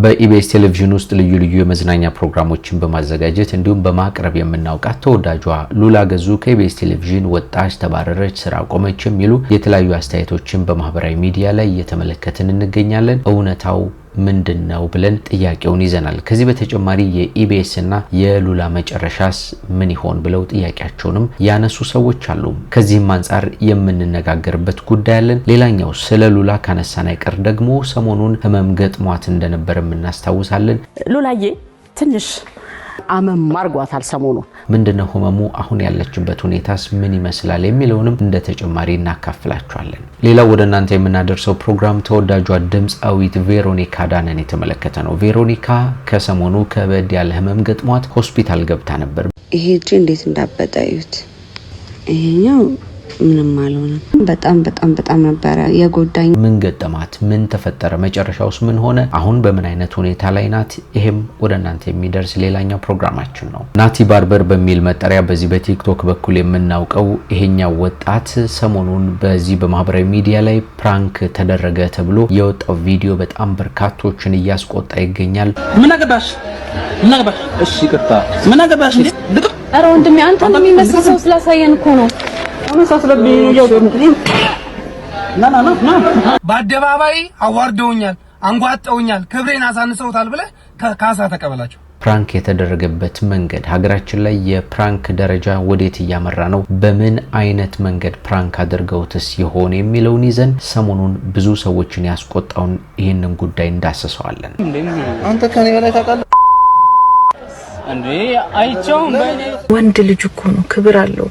በኢቢኤስ ቴሌቪዥን ውስጥ ልዩ ልዩ የመዝናኛ ፕሮግራሞችን በማዘጋጀት እንዲሁም በማቅረብ የምናውቃት ተወዳጇ ሉላ ገዙ ከኢቢኤስ ቴሌቪዥን ወጣች፣ ተባረረች፣ ስራ ቆመች የሚሉ የተለያዩ አስተያየቶችን በማህበራዊ ሚዲያ ላይ እየተመለከትን እንገኛለን። እውነታው ምንድነው ብለን ጥያቄውን ይዘናል። ከዚህ በተጨማሪ የኢቢኤስ እና የሉላ መጨረሻስ ምን ይሆን ብለው ጥያቄያቸውንም ያነሱ ሰዎች አሉ። ከዚህም አንፃር የምንነጋገርበት ጉዳይ አለን። ሌላኛው ስለ ሉላ ካነሳን አይቀር ደግሞ ሰሞኑን ህመም ገጥሟት እንደነበር እናስታውሳለን። ሉላዬ ትንሽ አመም ማርጓታል ሰሞኑን። ምንድነው ህመሙ? አሁን ያለችበት ሁኔታስ ምን ይመስላል የሚለውንም እንደ ተጨማሪ እናካፍላችኋለን። ሌላው ወደ እናንተ የምናደርሰው ፕሮግራም ተወዳጇ ድምጻዊት ቬሮኒካ ዳነን የተመለከተ ነው። ቬሮኒካ ከሰሞኑ ከበድ ያለ ህመም ገጥሟት ሆስፒታል ገብታ ነበር። ይሄ እጄ እንዴት እንዳበጠዩት ይሄኛው ምንም አልሆነም። በጣም ነበር የጎዳኝ። ምን ገጠማት? ምን ተፈጠረ? መጨረሻውስ ምን ሆነ? አሁን በምን አይነት ሁኔታ ላይ ናት? ይሄም ወደ እናንተ የሚደርስ ሌላኛው ፕሮግራማችን ነው። ናቲ ባርበር በሚል መጠሪያ በዚህ በቲክቶክ በኩል የምናውቀው ይሄኛው ወጣት ሰሞኑን በዚህ በማህበራዊ ሚዲያ ላይ ፕራንክ ተደረገ ተብሎ የወጣው ቪዲዮ በጣም በርካቶችን እያስቆጣ ይገኛል። ምን አገባሽ? እሺ ይቅርታ። ምን አገባሽ? ኧረ ወንድሜ አንተ ነው የሚመስል ሰው ስላሳየን እኮ ነው። በአደባባይ አዋርደውኛል፣ አንጓጠውኛል፣ ክብሬን አሳንሰውታል ብለህ ካሳ ተቀበላቸው። ፕራንክ የተደረገበት መንገድ ሀገራችን ላይ የፕራንክ ደረጃ ወዴት እያመራ ነው? በምን አይነት መንገድ ፕራንክ አድርገውትስ ይሆን የሚለውን ይዘን ሰሞኑን ብዙ ሰዎችን ያስቆጣውን ይህንን ጉዳይ እንዳስሰዋለን። አንተ ከኔ በላይ ታውቃለህ እንዴ? አይቼውም ወንድ ልጅ እኮ ነው፣ ክብር አለው።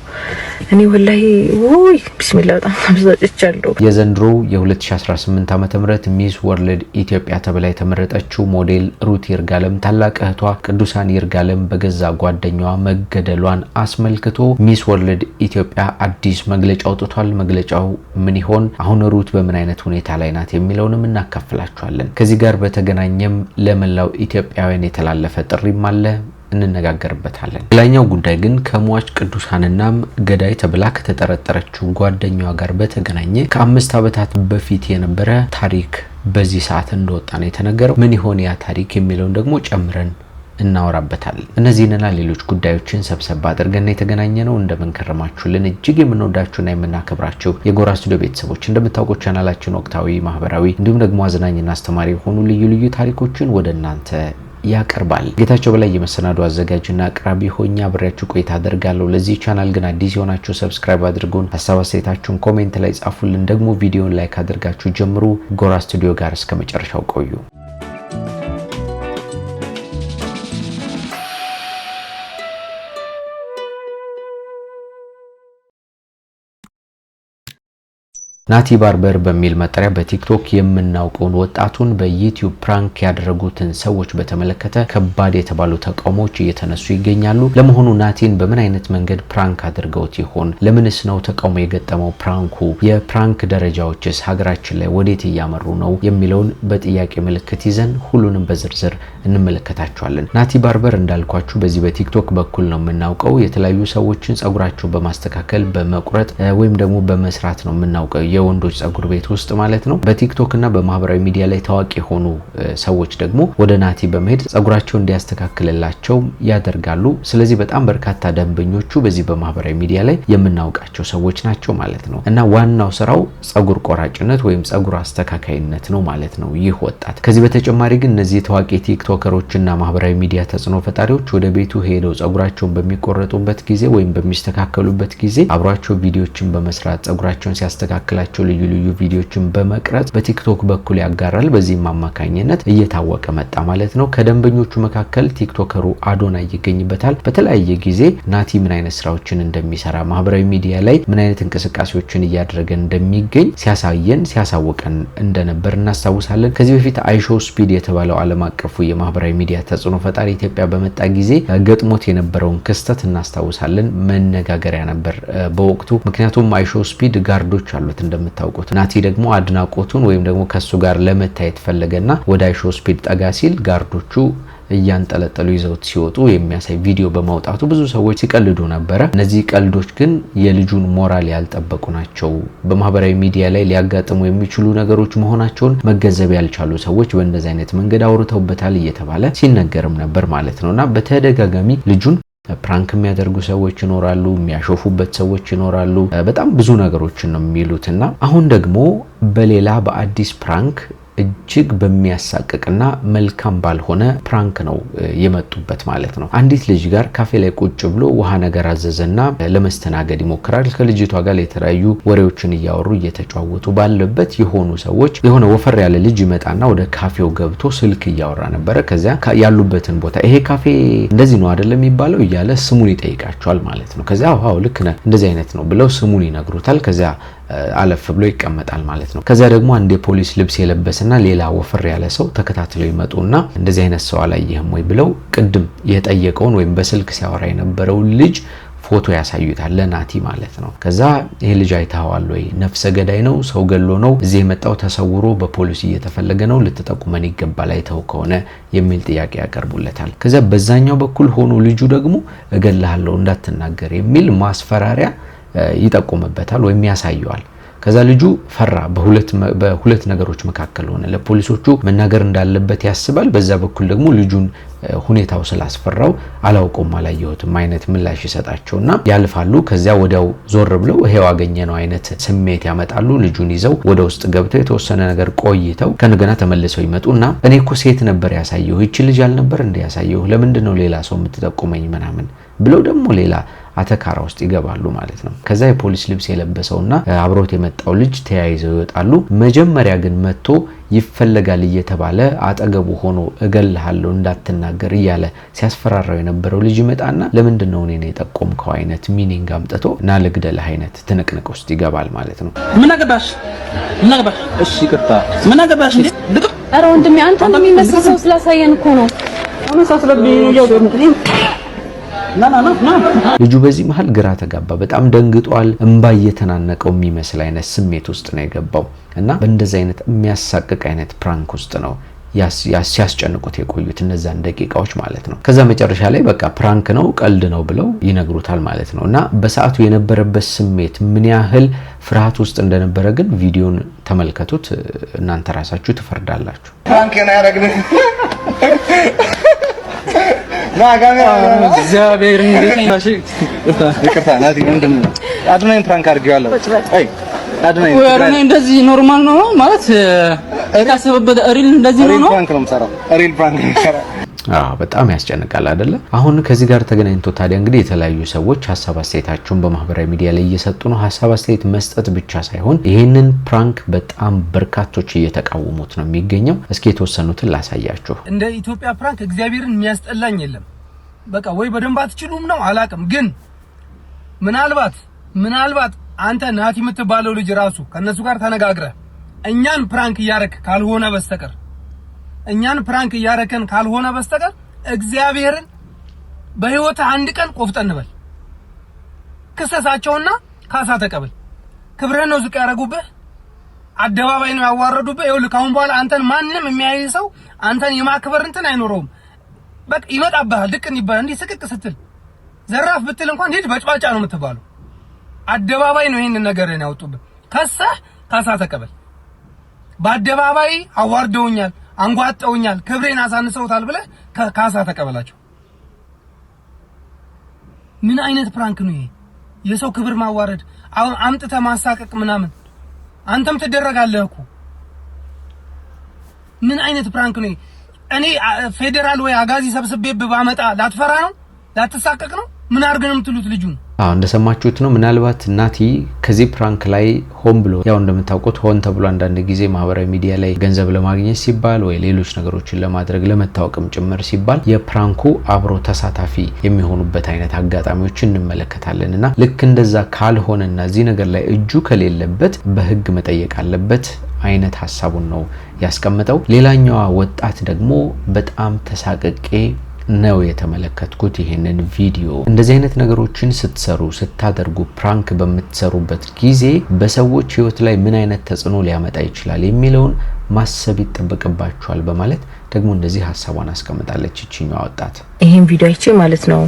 እኔ ወላሂ ወይ ቢስሚላህ በጣም ተብዛጭቻለሁ። የዘንድሮ የ2018 ዓመተ ምህረት ሚስ ወርልድ ኢትዮጵያ ተብላ የተመረጠችው ሞዴል ሩት ይርጋለም ታላቅ እህቷ ቅዱሳን ይርጋለም በገዛ ጓደኛዋ መገደሏን አስመልክቶ ሚስ ወርልድ ኢትዮጵያ አዲስ መግለጫ አውጥቷል። መግለጫው ምን ይሆን? አሁን ሩት በምን አይነት ሁኔታ ላይ ናት የሚለውንም እናካፍላችኋለን። ከዚህ ጋር በተገናኘም ለመላው ኢትዮጵያውያን የተላለፈ ጥሪም አለ፣ እንነጋገርበታለን። ሌላኛው ጉዳይ ግን ከሟች ቅዱሳንና ገዳይ ተብላ ከተጠረጠረችው ጓደኛዋ ጋር በተገናኘ ከ5 ዓመታት በፊት የነበረ ታሪክ በዚህ ሰዓት እንደወጣ ነው የተነገረው። ምን ይሆን ያ ታሪክ የሚለውን ደግሞ ጨምረን እናወራበታለን። እነዚህንና ሌሎች ጉዳዮችን ሰብሰብ አድርገን የተገናኘ ነው። እንደምንከረማችሁልን እጅግ የምንወዳችሁና የምናከብራችሁ የጎራ ስቱዲዮ ቤተሰቦች፣ እንደምታውቁት ቻናላችን ወቅታዊ፣ ማህበራዊ እንዲሁም ደግሞ አዝናኝና አስተማሪ የሆኑ ልዩ ልዩ ታሪኮችን ወደ እናንተ ያቀርባል። ጌታቸው በላይ የመሰናዶ አዘጋጅና አቅራቢ ሆኜ አብሬያችሁ ቆይታ አደርጋለሁ። ለዚህ ቻናል ግን አዲስ የሆናችሁ ሰብስክራይብ አድርጉን፣ ሀሳብ አስተያየታችሁን ኮሜንት ላይ ጻፉልን። ደግሞ ቪዲዮን ላይክ አድርጋችሁ ጀምሩ። ጎራ ስቱዲዮ ጋር እስከ መጨረሻው ቆዩ። ናቲ ባርበር በሚል መጠሪያ በቲክቶክ የምናውቀውን ወጣቱን በዩቲዩብ ፕራንክ ያደረጉትን ሰዎች በተመለከተ ከባድ የተባሉ ተቃውሞዎች እየተነሱ ይገኛሉ። ለመሆኑ ናቲን በምን አይነት መንገድ ፕራንክ አድርገውት ይሆን? ለምንስ ነው ተቃውሞ የገጠመው ፕራንኩ? የፕራንክ ደረጃዎችስ ሀገራችን ላይ ወዴት እያመሩ ነው የሚለውን በጥያቄ ምልክት ይዘን ሁሉንም በዝርዝር እንመለከታቸዋለን። ናቲ ባርበር እንዳልኳችሁ በዚህ በቲክቶክ በኩል ነው የምናውቀው። የተለያዩ ሰዎችን ጸጉራቸው በማስተካከል በመቁረጥ ወይም ደግሞ በመስራት ነው የምናውቀው፣ የወንዶች ጸጉር ቤት ውስጥ ማለት ነው። በቲክቶክ እና በማህበራዊ ሚዲያ ላይ ታዋቂ የሆኑ ሰዎች ደግሞ ወደ ናቲ በመሄድ ጸጉራቸው እንዲያስተካክልላቸው ያደርጋሉ። ስለዚህ በጣም በርካታ ደንበኞቹ በዚህ በማህበራዊ ሚዲያ ላይ የምናውቃቸው ሰዎች ናቸው ማለት ነው። እና ዋናው ስራው ጸጉር ቆራጭነት ወይም ጸጉር አስተካካይነት ነው ማለት ነው ይህ ወጣት። ከዚህ በተጨማሪ ግን እነዚህ ታዋቂ ቲክቶከሮችና ማህበራዊ ሚዲያ ተጽዕኖ ፈጣሪዎች ወደ ቤቱ ሄደው ጸጉራቸውን በሚቆረጡበት ጊዜ ወይም በሚስተካከሉበት ጊዜ አብሯቸው ቪዲዮችን በመስራት ጸጉራቸውን ሲያስተካክላቸው ልዩ ልዩ ቪዲዮችን በመቅረጽ በቲክቶክ በኩል ያጋራል። በዚህም አማካኝነት እየታወቀ መጣ ማለት ነው። ከደንበኞቹ መካከል ቲክቶከሩ አዶናይ ይገኝበታል። በተለያየ ጊዜ ናቲ ምን አይነት ስራዎችን እንደሚሰራ ማህበራዊ ሚዲያ ላይ ምን አይነት እንቅስቃሴዎችን እያደረገ እንደሚገኝ ሲያሳውቀን እንደነበር እናስታውሳለን። ከዚህ በፊት አይሾው ስፒድ የተባለው ዓለም አቀፉ የማህበራዊ ሚዲያ ተጽዕኖ ፈጣሪ ኢትዮጵያ በመጣ ጊዜ ገጥሞት የነበረውን ክስተት እናስታውሳለን። መነጋገሪያ ነበር በወቅቱ። ምክንያቱም አይሾው ስፒድ ጋርዶች አሉት እንደምታውቁት። ናቲ ደግሞ አድናቆቱን ወይም ደግሞ ከሱ ጋር ለመታየት ፈለገና ወደ አይሾው ስፒድ ጠጋ ሲል ጋርዶቹ እያንጠለጠሉ ይዘውት ሲወጡ የሚያሳይ ቪዲዮ በማውጣቱ ብዙ ሰዎች ሲቀልዱ ነበር። እነዚህ ቀልዶች ግን የልጁን ሞራል ያልጠበቁ ናቸው። በማህበራዊ ሚዲያ ላይ ሊያጋጥሙ የሚችሉ ነገሮች መሆናቸውን መገንዘብ ያልቻሉ ሰዎች በእንደዚህ አይነት መንገድ አውርተውበታል እየተባለ ሲነገርም ነበር ማለት ነውና በተደጋጋሚ ልጁን ፕራንክ የሚያደርጉ ሰዎች ይኖራሉ፣ የሚያሾፉበት ሰዎች ይኖራሉ። በጣም ብዙ ነገሮችን ነው የሚሉትና አሁን ደግሞ በሌላ በአዲስ ፕራንክ እጅግ በሚያሳቅቅና መልካም ባልሆነ ፕራንክ ነው የመጡበት ማለት ነው። አንዲት ልጅ ጋር ካፌ ላይ ቁጭ ብሎ ውሃ ነገር አዘዘና ለመስተናገድ ይሞክራል። ከልጅቷ ጋር የተለያዩ ወሬዎችን እያወሩ እየተጫወቱ ባለበት የሆኑ ሰዎች የሆነ ወፈር ያለ ልጅ ይመጣና ወደ ካፌው ገብቶ ስልክ እያወራ ነበረ። ከዚያ ያሉበትን ቦታ ይሄ ካፌ እንደዚህ ነው አይደለም የሚባለው እያለ ስሙን ይጠይቃቸዋል ማለት ነው። ከዚያ አዎ ልክ ነህ እንደዚህ አይነት ነው ብለው ስሙን ይነግሩታል። ከዚያ አለፍ ብሎ ይቀመጣል ማለት ነው። ከዛ ደግሞ አንድ የፖሊስ ልብስ የለበሰና ሌላ ወፈር ያለ ሰው ተከታትለው ይመጡና እንደዚህ አይነት ሰው አላየህም ወይ ብለው ቅድም የጠየቀውን ወይም በስልክ ሲያወራ የነበረው ልጅ ፎቶ ያሳዩታል ለናቲ ማለት ነው። ከዛ ይሄ ልጅ አይተኸዋል ወይ? ነፍሰ ገዳይ ነው፣ ሰው ገሎ ነው፣ እዚህ የመጣው ተሰውሮ በፖሊስ እየተፈለገ ነው፣ ልትጠቁመን ይገባል አይተው ከሆነ የሚል ጥያቄ ያቀርቡለታል። ከዛ በዛኛው በኩል ሆኖ ልጁ ደግሞ እገልሃለሁ እንዳትናገር የሚል ማስፈራሪያ ይጠቁምበታል ወይም ያሳየዋል። ከዛ ልጁ ፈራ። በሁለት ነገሮች መካከል ሆነ። ለፖሊሶቹ መናገር እንዳለበት ያስባል። በዛ በኩል ደግሞ ልጁን ሁኔታው ስላስፈራው አላውቀውም አላየሁትም አይነት ምላሽ ይሰጣቸውና ያልፋሉ። ከዚያ ወዲያው ዞር ብለው ይሄው አገኘነው አይነት ስሜት ያመጣሉ። ልጁን ይዘው ወደ ውስጥ ገብተው የተወሰነ ነገር ቆይተው ከነገና ተመልሰው ይመጡና እኔ እኮ ሴት ነበር ያሳየሁ፣ እቺ ልጅ አልነበር እንደ ያሳየሁ፣ ለምንድን ነው ሌላ ሰው የምትጠቁመኝ ምናምን ብለው ደግሞ ሌላ አተካራ ውስጥ ይገባሉ ማለት ነው። ከዛ የፖሊስ ልብስ የለበሰውና አብሮት የመጣው ልጅ ተያይዘው ይወጣሉ። መጀመሪያ ግን መጥቶ ይፈለጋል እየተባለ አጠገቡ ሆኖ እገልሃለሁ እንዳትናገር እያለ ሲያስፈራራው የነበረው ልጅ ይመጣና ለምንድን ነው እኔን የጠቆምከው አይነት ሚኒንግ አምጥቶ እና ልግደልህ አይነት ትንቅንቅ ውስጥ ይገባል ማለት ነው። ምን አገባሽ? እሺ ይቅርታ ምን አገባሽ? ኧረ ወንድሜ አንተን የሚመስል ሰው ስላሳየን እኮ ነው። ልጁ በዚህ መሃል ግራ ተጋባ። በጣም ደንግጧል። እንባ እየተናነቀው የሚመስል አይነት ስሜት ውስጥ ነው የገባው እና በእንደዚህ አይነት የሚያሳቅቅ አይነት ፕራንክ ውስጥ ነው ሲያስጨንቁት የቆዩት እነዛን ደቂቃዎች ማለት ነው። ከዛ መጨረሻ ላይ በቃ ፕራንክ ነው ቀልድ ነው ብለው ይነግሩታል ማለት ነው። እና በሰዓቱ የነበረበት ስሜት ምን ያህል ፍርሃት ውስጥ እንደነበረ ግን ቪዲዮን ተመልከቱት፣ እናንተ ራሳችሁ ትፈርዳላችሁ። ፕራንክ ነው ያደረግነው እግዚአብሔር እንዴት ይቅርታ ናቲ ምንድን ነው አድናኝ ፕራንክ አድርጌዋለሁ። አይ አድናኝ ወይኔ እንደዚህ ኖርማል ነው ማለት የታሰበበት ሪል እንደዚህ ነው ነው ፕራንክ ነው የምሰራው ሪል ፕራንክ ነው የምሰራው። በጣም ያስጨንቃል አይደለ? አሁን ከዚህ ጋር ተገናኝቶ ታዲያ እንግዲህ የተለያዩ ሰዎች ሀሳብ አስተያየታቸውን በማህበራዊ ሚዲያ ላይ እየሰጡ ነው። ሀሳብ አስተያየት መስጠት ብቻ ሳይሆን ይህንን ፕራንክ በጣም በርካቶች እየተቃወሙት ነው የሚገኘው። እስኪ የተወሰኑትን ላሳያችሁ። እንደ ኢትዮጵያ ፕራንክ እግዚአብሔርን የሚያስጠላኝ የለም። በቃ ወይ በደንብ አትችሉም ነው አላቅም። ግን ምናልባት አንተ ናቲ የምትባለው ልጅ ራሱ ከነሱ ጋር ተነጋግረ እኛን ፕራንክ እያረክ ካልሆነ በስተቀር እግዚአብሔርን በህይወት አንድ ቀን ቆፍጠን በል ክሰሳቸውና ካሳ ተቀበል። ክብርህን ነው ዝቅ ያረጉብህ፣ አደባባይ ነው ያዋረዱብህ። ይኸውልህ ካሁን በኋላ አንተን ማንም የሚያይ ሰው አንተን የማክበር እንትን አይኖረውም። በቃ ይመጣብሃል። ድቅን ይባል እንዲህ ስቅቅ ስትል ዘራፍ ብትል እንኳን ሂድ በጭባጫ ነው የምትባለው። አደባባይ ነው ይሄን ነገርን ያወጡብህ። ከሰህ ካሳ ተቀበል። በአደባባይ አዋርደውኛል፣ አንጓጠውኛል፣ ክብሬን አሳንሰውታል ብለህ ካሳ ተቀበላቸው። ምን አይነት ፕራንክ ነው ይሄ? የሰው ክብር ማዋረድ፣ አምጥተህ ማሳቀቅ ምናምን። አንተም ትደረጋለህ እኮ። ምን አይነት ፕራንክ ነው ይሄ? እኔ ፌደራል ወይ አጋዚ ሰብስቤ ባመጣ ላትፈራ ነው? ላትሳቀቅ ነው? ምን አድርገን የምትሉት ልጁ ነው? እንደሰማችሁት ነው። ምናልባት ናቲ ከዚህ ፕራንክ ላይ ሆን ብሎ ያው እንደምታውቁት ሆን ተብሎ አንዳንድ ጊዜ ማህበራዊ ሚዲያ ላይ ገንዘብ ለማግኘት ሲባል ወይ ሌሎች ነገሮችን ለማድረግ ለመታወቅም ጭምር ሲባል የፕራንኩ አብሮ ተሳታፊ የሚሆኑበት አይነት አጋጣሚዎችን እንመለከታለንና ልክ እንደዛ ካልሆነና እዚህ ነገር ላይ እጁ ከሌለበት በህግ መጠየቅ አለበት አይነት ሐሳቡን ነው ያስቀመጠው። ሌላኛዋ ወጣት ደግሞ በጣም ተሳቀቄ ነው የተመለከትኩት ይሄንን ቪዲዮ። እንደዚህ አይነት ነገሮችን ስታደርጉ ፕራንክ በምትሰሩበት ጊዜ በሰዎች ህይወት ላይ ምን አይነት ተጽዕኖ ሊያመጣ ይችላል የሚለውን ማሰብ ይጠበቅባችኋል በማለት ደግሞ እንደዚህ ሐሳቧን አስቀምጣለች እቺኛው ወጣት። ይሄን ቪዲዮ አይቼ ማለት ነው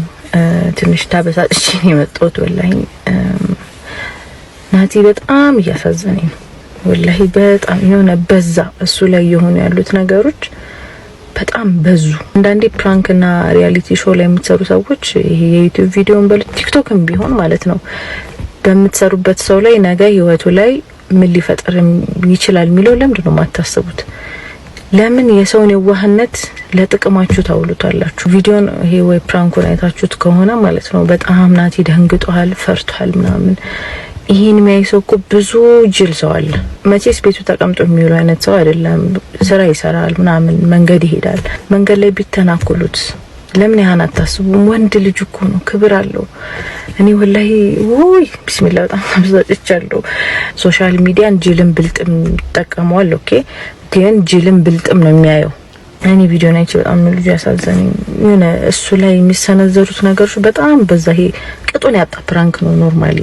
ትንሽ ታበሳጭቼ ነው የመጣሁት። ወላሂ ናቲ በጣም እያሳዘነኝ ነው። ወላሂ በጣም የሆነ በዛ እሱ ላይ የሆኑ ያሉት ነገሮች በጣም በዙ። አንዳንዴ ፕራንክና ሪያሊቲ ሾው ላይ የምትሰሩ ሰዎች ይሄ የዩቲዩብ ቪዲዮን በቲክቶክም ቢሆን ማለት ነው በምትሰሩበት ሰው ላይ ነገ ህይወቱ ላይ ምን ሊፈጠር ይችላል የሚለው ለምንድን ነው የማታስቡት? ለምን የሰውን የዋህነት ለጥቅማችሁ ታውሉታላችሁ? ቪዲዮን ይሄ ወይ ፕራንኩን አይታችሁት ከሆነ ማለት ነው በጣም ናቲ ደንግጧል፣ ፈርቷል ምናምን። ይሄን የሚያይሰው እኮ ብዙ ጅል ሰው አለ። መቼስ ቤቱ ተቀምጦ የሚውል አይነት ሰው አይደለም። ስራ ይሰራል ምናምን፣ መንገድ ይሄዳል። መንገድ ላይ ቢተናኮሉት ለምን ያህን አታስቡም? ወንድ ልጅ እኮ ነው፣ ክብር አለው። እኔ ወላሂ ወይ ቢስሚላህ በጣም አብዛጭቻለሁ። ሶሻል ሚዲያን ጅልም ብልጥም ተጠቀመዋል። ኦኬ ግን ጅልም ብልጥም ነው የሚያየው። እኔ ቪዲዮ ላይ በጣም ልጅ ያሳዘነኝ የሆነ እሱ ላይ የሚሰነዘሩት ነገሮች በጣም በዛ። ይሄ ቅጡን ያጣ ፕራንክ ነው ኖርማሊ።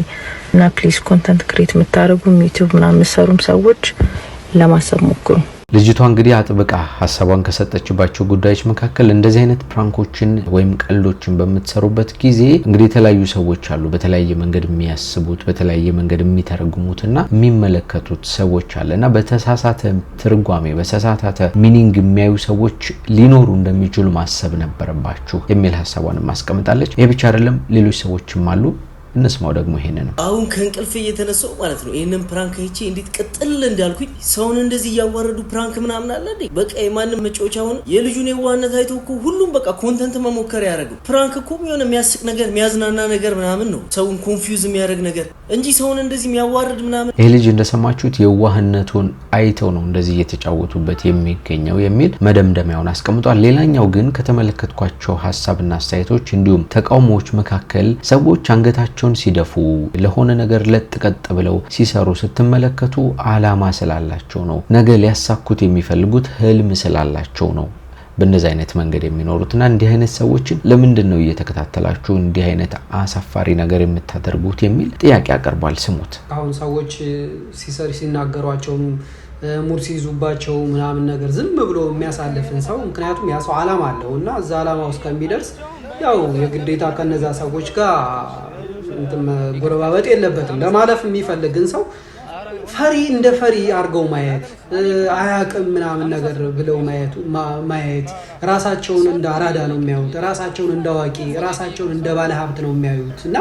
እና ፕሊዝ ኮንተንት ክሬት የምታደርጉ ዩቲዩብ ምናምን የምትሰሩም ሰዎች ለማሰብ ሞክሩ። ልጅቷ እንግዲህ አጥብቃ ሐሳቧን ከሰጠችባቸው ጉዳዮች መካከል እንደዚህ አይነት ፕራንኮችን ወይም ቀልዶችን በምትሰሩበት ጊዜ እንግዲህ የተለያዩ ሰዎች አሉ፣ በተለያየ መንገድ የሚያስቡት በተለያየ መንገድ የሚተረጉሙትና የሚመለከቱት ሰዎች አለና በተሳሳተ ትርጓሜ በተሳሳተ ሚኒንግ የሚያዩ ሰዎች ሊኖሩ እንደሚችሉ ማሰብ ነበረባችሁ የሚል ሐሳቧን ማስቀምጣለች። ይሄ ብቻ አይደለም፣ ሌሎች ሰዎችም አሉ። እንስማው ደግሞ ይሄንን ነው። አሁን ከእንቅልፍ እየተነሳው ማለት ነው ይሄንን ፕራንክ አይቼ እንዴት ቅጥል እንዳልኩኝ። ሰውን እንደዚህ ያዋረዱ ፕራንክ ምናምን አለ እንዴ? በቃ የማንም መጫወቻ ሆነ። የልጁን የዋህነት አይቶ እኮ ሁሉም በቃ ኮንተንት መሞከር ያደረገው ፕራንክ እኮ የሆነ የሚያስቅ ነገር የሚያዝናና ነገር ምናምን ነው፣ ሰውን ኮንፊውዝ የሚያደርግ ነገር እንጂ ሰውን እንደዚህ የሚያዋርድ ምናምን። ይሄ ልጅ እንደሰማችሁት የዋህነቱን አይተው ነው እንደዚህ እየተጫወቱበት የሚገኘው የሚል መደምደሚያውን አስቀምጧል። ሌላኛው ግን ከተመለከትኳቸው ሐሳብና አስተያየቶች እንዲሁም ተቃውሞዎች መካከል ሰዎች አንገታቸው ሲደፉ ለሆነ ነገር ለጥቀጥ ብለው ሲሰሩ ስትመለከቱ አላማ ስላላቸው ነው። ነገ ሊያሳኩት የሚፈልጉት ህልም ስላላቸው ነው በእንደዚህ አይነት መንገድ የሚኖሩትና እንዲህ አይነት ሰዎችን ለምንድን ነው እየተከታተላችሁ እንዲህ አይነት አሳፋሪ ነገር የምታደርጉት የሚል ጥያቄ አቀርቧል። ስሙት። አሁን ሰዎች ሲናገሯቸው ሙድ ሲይዙባቸው ምናምን ነገር ዝም ብሎ የሚያሳልፍን ሰው ምክንያቱም ያ ሰው አላማ አለውና እዛ አላማ ውስጥ ከሚደርስ ያው የግዴታ ከነዛ ሰዎች ጋር ጎረባበጥ የለበትም። ለማለፍ የሚፈልግን ሰው ፈሪ እንደ ፈሪ አርገው ማየት፣ አያቅም ምናምን ነገር ብለው ማየት፣ ራሳቸውን እንደ አራዳ ነው የሚያዩት፣ ራሳቸውን እንደ አዋቂ፣ ራሳቸውን እንደ ባለ ሀብት ነው የሚያዩት እና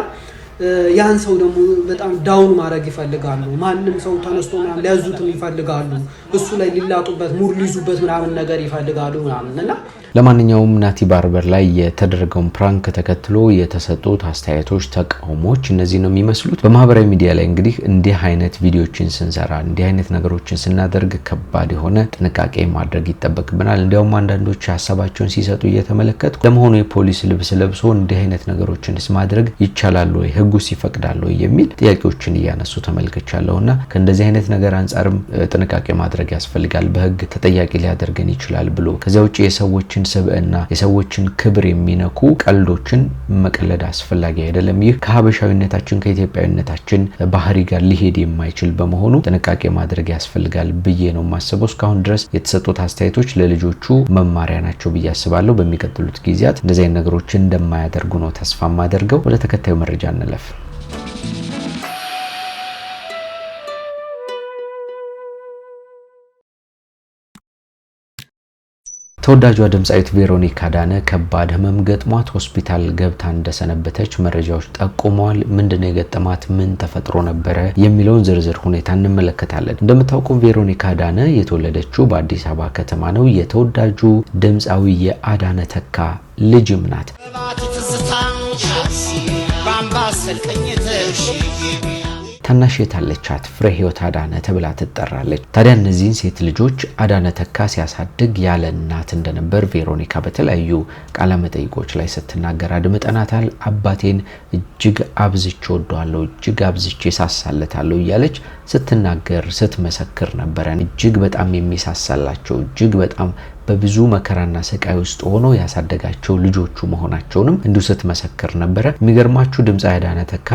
ያን ሰው ደግሞ በጣም ዳውን ማድረግ ይፈልጋሉ። ማንም ሰው ተነስቶ ምናምን ሊያዙትም ይፈልጋሉ። እሱ ላይ ሊላጡበት ሙድ ሊይዙበት ምናምን ነገር ይፈልጋሉ ምናምን እና ለማንኛውም ናቲ ባርበር ላይ የተደረገውን ፕራንክ ተከትሎ የተሰጡት አስተያየቶች፣ ተቃውሞች እነዚህ ነው የሚመስሉት። በማህበራዊ ሚዲያ ላይ እንግዲህ እንዲህ አይነት ቪዲዮችን ስንሰራ እንዲህ አይነት ነገሮችን ስናደርግ ከባድ የሆነ ጥንቃቄ ማድረግ ይጠበቅብናል። እንዲያውም አንዳንዶች ሐሳባቸውን ሲሰጡ እየተመለከቱ ለመሆኑ የፖሊስ ልብስ ለብሶ እንዲህ አይነት ነገሮችንስ ማድረግ ይቻላል ወይ? ህጉስ ይፈቅዳል ወይ? የሚል ጥያቄዎችን እያነሱ ተመልክቻለሁና ከእንደዚህ አይነት ነገር አንጻርም ጥንቃቄ ማድረግ ያስፈልጋል። በህግ ተጠያቂ ሊያደርገን ይችላል ብሎ ከዚያ ውጪ የሰዎችን ሰብዕና የሰዎችን ክብር የሚነኩ ቀልዶችን መቀለድ አስፈላጊ አይደለም። ይህ ከሀበሻዊነታችን ከኢትዮጵያዊነታችን ባህሪ ጋር ሊሄድ የማይችል በመሆኑ ጥንቃቄ ማድረግ ያስፈልጋል ብዬ ነው የማስበው። እስካሁን ድረስ የተሰጡት አስተያየቶች ለልጆቹ መማሪያ ናቸው ብዬ አስባለሁ። በሚቀጥሉት ጊዜያት እንደዚህ አይነት ነገሮችን እንደማያደርጉ ነው ተስፋ ማደርገው። ወደ ተከታዩ መረጃ እንለፍ። ተወዳጇ ድምጻዊት ቬሮኒካ አዳነ ከባድ ህመም ገጥሟት ሆስፒታል ገብታ እንደሰነበተች መረጃዎች ጠቁመዋል። ምንድነው የገጠማት? ምን ተፈጥሮ ነበረ? የሚለውን ዝርዝር ሁኔታ እንመለከታለን። እንደምታውቁ ቬሮኒካ አዳነ የተወለደችው በአዲስ አበባ ከተማ ነው። የተወዳጁ ድምጻዊ የአዳነ ተካ ልጅም ናት። ታናሽ የታለቻት ፍሬ ህይወት አዳነ ተብላ ትጠራለች። ታዲያ እነዚህን ሴት ልጆች አዳነ ተካ ሲያሳድግ ያለ እናት እንደነበር ቬሮኒካ በተለያዩ ቃለ መጠይቆች ላይ ስትናገር አድምጠናታል። አባቴን እጅግ አብዝቼ ወደዋለሁ፣ እጅግ አብዝቼ ሳሳለታለሁ እያለች ስትናገር ስትመሰክር ነበረ። እጅግ በጣም የሚሳሳላቸው እጅግ በጣም በብዙ መከራና ስቃይ ውስጥ ሆኖ ያሳደጋቸው ልጆቹ መሆናቸውንም እንዲሁ ስትመሰክር ነበር። የሚገርማችሁ ድምፃዊ አዳነ ተካ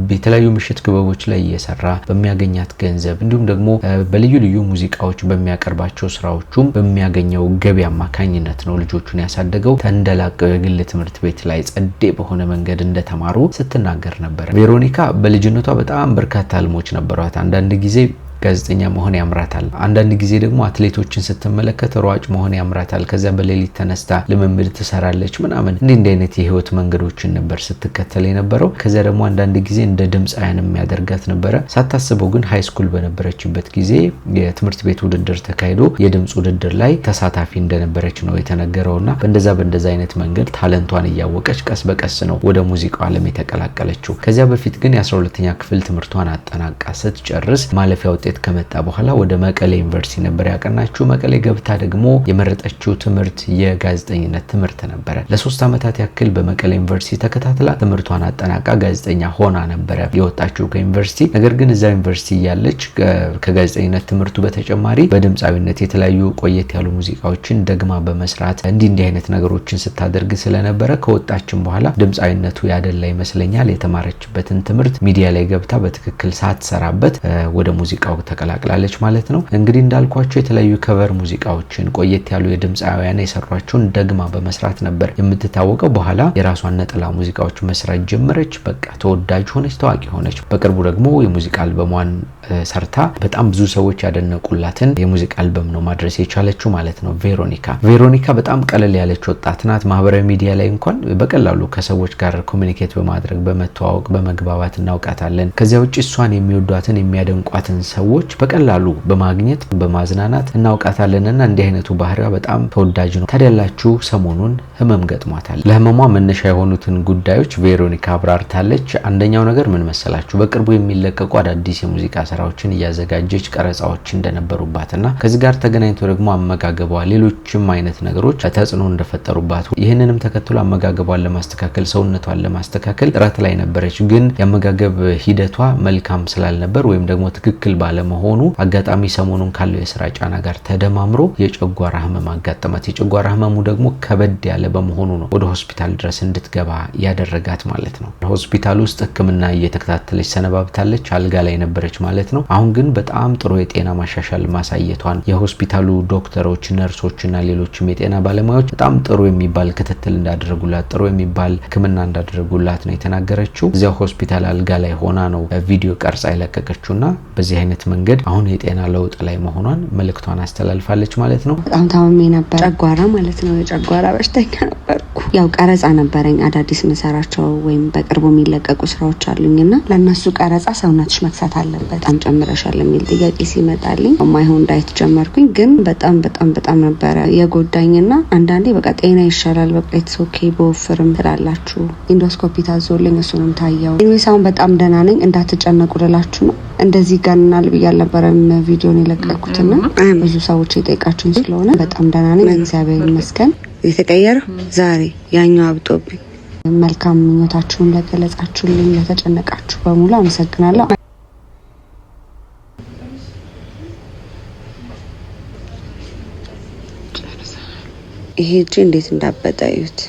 በተለያዩ ምሽት ክበቦች ላይ እየሰራ በሚያገኛት ገንዘብ እንዲሁም ደግሞ በልዩ ልዩ ሙዚቃዎች በሚያቀርባቸው ስራዎቹም በሚያገኘው ገቢ አማካኝነት ነው ልጆቹን ያሳደገው። ተንደላቀው የግል ትምህርት ቤት ላይ ጸዴ በሆነ መንገድ እንደተማሩ ስትናገር ነበር። ቬሮኒካ በልጅነቷ በጣም በርካታ ህልሞች ነበሯት። አንዳንድ ጊዜ ጋዜጠኛ መሆን ያምራታል፣ አንዳንድ ጊዜ ደግሞ አትሌቶችን ስትመለከት ሯጭ መሆን ያምራታል። ከዛ በሌሊት ተነስታ ልምምድ ትሰራለች ምናምን እንዲህ አይነት የህይወት መንገዶችን ነበር ስትከተል የነበረው። ከዛ ደግሞ አንዳንድ ጊዜ እንደ ድምፃያን የሚያደርጋት ነበረ። ሳታስበው ግን ሃይ ስኩል በነበረችበት ጊዜ የትምህርት ቤት ውድድር ተካሂዶ የድምጽ ውድድር ላይ ተሳታፊ እንደነበረች ነው የተነገረውና በእንደዛ አይነት መንገድ ታለንቷን እያወቀች ቀስ በቀስ ነው ወደ ሙዚቃው ዓለም የተቀላቀለችው። ከዚያ በፊት ግን የ12ኛ ክፍል ትምህርቷን አጠናቃ ስትጨርስ ማለፊያ ውጤት ከመጣ በኋላ ወደ መቀሌ ዩኒቨርሲቲ ነበር ያቀናችው። መቀሌ ገብታ ደግሞ የመረጠችው ትምህርት የጋዜጠኝነት ትምህርት ነበር። ለ3 ዓመታት ያክል በመቀሌ ዩኒቨርሲቲ ተከታትላ ትምህርቷን አጠናቃ ጋዜጠኛ ሆና ነበር የወጣችው ከዩኒቨርሲቲ። ነገር ግን እዛ ዩኒቨርሲቲ ያለች ከጋዜጠኝነት ትምህርቱ በተጨማሪ በድምፃዊነት የተለያዩ ቆየት ያሉ ሙዚቃዎችን ደግማ በመስራት እንዲህ አይነት ነገሮችን ስታደርግ ስለነበረ ከወጣችን በኋላ ድምፃዊነቱ ያደላ ይመስለኛል የተማረችበትን ትምህርት ሚዲያ ላይ ገብታ በትክክል ሳትሰራበት ወደ ሙዚቃው ተቀላቅላለች ማለት ነው። እንግዲህ እንዳልኳቸው የተለያዩ ከቨር ሙዚቃዎችን ቆየት ያሉ የድምፃውያን የሰሯቸውን ደግማ በመስራት ነበር የምትታወቀው። በኋላ የራሷን ነጠላ ሙዚቃዎች መስራት ጀመረች። በቃ ተወዳጅ ሆነች፣ ታዋቂ ሆነች። በቅርቡ ደግሞ የሙዚቃ አልበሟን ሰርታ በጣም ብዙ ሰዎች ያደነቁላትን የሙዚቃ አልበም ነው ማድረስ የቻለችው ማለት ነው። ቬሮኒካ በጣም ቀለል ያለች ወጣት ናት። ማህበራዊ ሚዲያ ላይ እንኳን በቀላሉ ከሰዎች ጋር ኮሙኒኬት በማድረግ በመተዋወቅ በመግባባት እናውቃታለን። ከዚያ ውጭ እሷን የሚወዷትን የሚያደንቋትን ሰዎች በቀላሉ በማግኘት በማዝናናት እናውቃታለንና እንዲህ አይነቱ ባህሪዋ በጣም ተወዳጅ ነው። ታዲያላችሁ ሰሞኑን ህመም ገጥሟታል። ለህመሟ መነሻ የሆኑትን ጉዳዮች ቬሮኒካ አብራርታለች። አንደኛው ነገር ምን መሰላችሁ? በቅርቡ የሚለቀቁ አዳዲስ የሙዚቃ ስራዎችን እያዘጋጀች ቀረጻዎች እንደነበሩባትና ከዚህ ጋር ተገናኝቶ ደግሞ አመጋገቧ፣ ሌሎችም አይነት ነገሮች ተጽዕኖ እንደፈጠሩባት ይህንንም ተከትሎ አመጋገቧን ለማስተካከል ሰውነቷን ለማስተካከል ጥረት ላይ ነበረች። ግን የአመጋገብ ሂደቷ መልካም ስላልነበር ወይም ደግሞ ትክክል ባለመሆኑ አጋጣሚ ሰሞኑን ካለው የስራ ጫና ጋር ተደማምሮ የጨጓራ ህመም አጋጠማት። የጨጓራ ህመሙ ደግሞ ከበድ ያለ በመሆኑ ነው ወደ ሆስፒታል ድረስ እንድትገባ ያደረጋት ማለት ነው። ሆስፒታል ውስጥ ህክምና እየተከታተለች ሰነባብታለች። አልጋ ላይ ነበረች ማለት ነው። አሁን ግን በጣም ጥሩ የጤና ማሻሻል ማሳየቷን የሆስፒታሉ ዶክተሮች፣ ነርሶችና ሌሎችም የጤና ባለሙያዎች በጣም ጥሩ የሚባል ክትትል እንዳደረጉላት፣ ጥሩ የሚባል ህክምና እንዳደረጉላት ነው የተናገረችው። እዚያው ሆስፒታል አልጋ ላይ ሆና ነው ቪዲዮ ቀርጻ የለቀቀችውና በዚህ አይነት መንገድ አሁን የጤና ለውጥ ላይ መሆኗን መልእክቷን አስተላልፋለች ማለት ነው። በጣም ታምሜ ነበር፣ ጨጓራ ማለት ነው። የጨጓራ በሽተኛ ነበርኩ። ያው ቀረጻ ነበረኝ፣ አዳዲስ መሰራቸው ወይም በቅርቡ የሚለቀቁ ስራዎች አሉኝና ለነሱ ቀረጻ ሰውነትሽ መክሳት አለበት፣ በጣም ጨምረሻል የሚል ጥያቄ ሲመጣልኝ ማይሆን ዳይት ጀመርኩኝ። ግን በጣም ነበረ የጎዳኝና አንዳንዴ በቃ ጤና ይሻላል በቃ ኢትስ ኦኬ በወፍርም ትላላችሁ። ኢንዶስኮፒ ታዞልኝ እሱንም ታየው። ኢንዌሳውን በጣም ደህና ነኝ፣ እንዳትጨነቁ ልላችሁ ነው። እንደዚህ ጋናል ብዬ አልነበረም ቪዲዮን የለቀኩትና ብዙ ሰዎች የጠይቃችሁኝ ስለሆነ በጣም ደህና ነኝ፣ እግዚአብሔር ይመስገን። የተቀየረው ዛሬ ያኛው አብጦብኝ። መልካም ምኞታችሁን ለገለጻችሁልኝ ለተጨነቃችሁ በሙሉ አመሰግናለሁ። ይሄ እጄ እንዴት እንዳበጠ እዩት።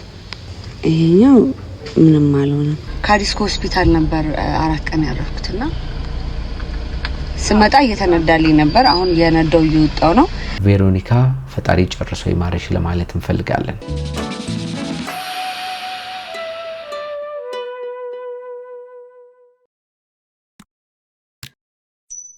ይሄኛው ምንም አልሆነም። ከአዲስኮ ሆስፒታል ነበር 4 ቀን ያረፍኩትና ስመጣ እየተነዳልኝ ነበር። አሁን እየነዳው እየወጣው ነው። ቬሮኒካ ፈጣሪ ጨርሶ ይማረሽ ለማለት እንፈልጋለን።